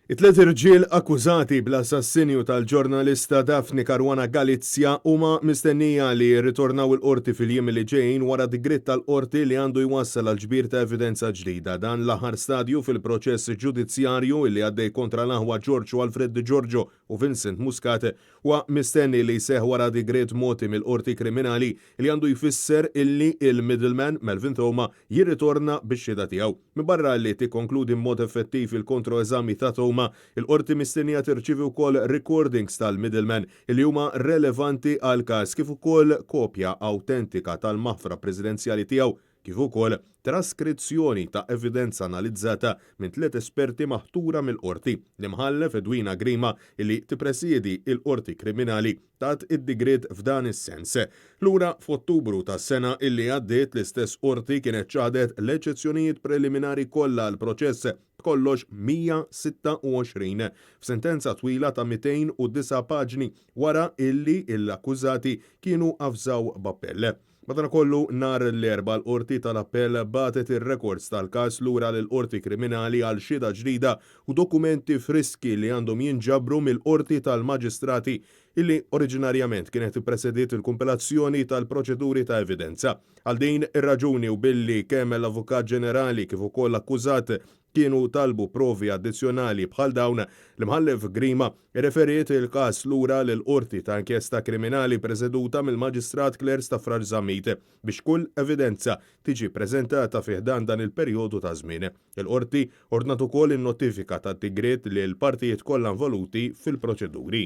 It-tlet irġiel akkużati bl-assassinju tal-ġurnalista Daphne Caruana Galizia huma mistennija li jirritornaw il-qorti fil-jiem li ġejjin wara digritt tal-qorti li għandu jwassal għal ġbir ta' evidenza ġdida. Dan l-aħħar stadju fil-proċess ġudizzjarju li għaddej kontra l-aħwa George Alfred Di Giorgio u Vincent Muscat huwa mistenni li jseħħ wara digritt moti mill-qorti kriminali li għandu jfisser illi il-middleman Melvin Thoma jirritorna bix-xhieda tiegħu. Minbarra li tikkonkludi b'mod effettiv il-kontroeżami ta' Thoma, il-qorti mistennija tirċievi wkoll recordings tal-middleman li huma relevanti għal każ kif ukoll kopja awtentika tal-maħfra presidenzjali tiegħu kif ukoll traskrizzjoni ta' evidenza analizzata minn 3 esperti maħtura mill-qorti. L-imħallef Edwina Grima illi tippresjedi il-qorti kriminali tat id-digriet f'dan is-sens. Lura f'Ottubru tas-sena illi għaddiet l-istess qorti kienet ċadet l-eċezzjonijiet preliminari kollha l-proċess kollox 126 f'sentenza twila ta' 209 paġni wara illi l-akkużati kienu avżaw b'appell. Madankollu nhar l-erba' l-qorti tal-appell batet ir-rekords tal-każ lura lill-qorti kriminali għal xhieda ġdida u dokumenti friski li għandhom jinġabru mill-qorti tal-maġistrati illi oriġinarjament kienet ippresediet il-kumpilazzjoni tal-proċeduri ta' evidenza. Għal din ir-raġuni u billi kemm l-Avukat Ġenerali kif ukoll l-akkużat kienu talbu provi addizzjonali bħal dawn, l-imħallef Grima referiet il-każ lura lill-qorti ta' inkjesta kriminali preżeduta mill-Maġistrat Claire Staffraġ Żammit biex kull evidenza tiġi preżentata fih dan il-perjodu ta' żmien. Il-qorti ordnat ukoll in-notifika tat-tigriet lil partijiet kollha involuti fil-proċeduri.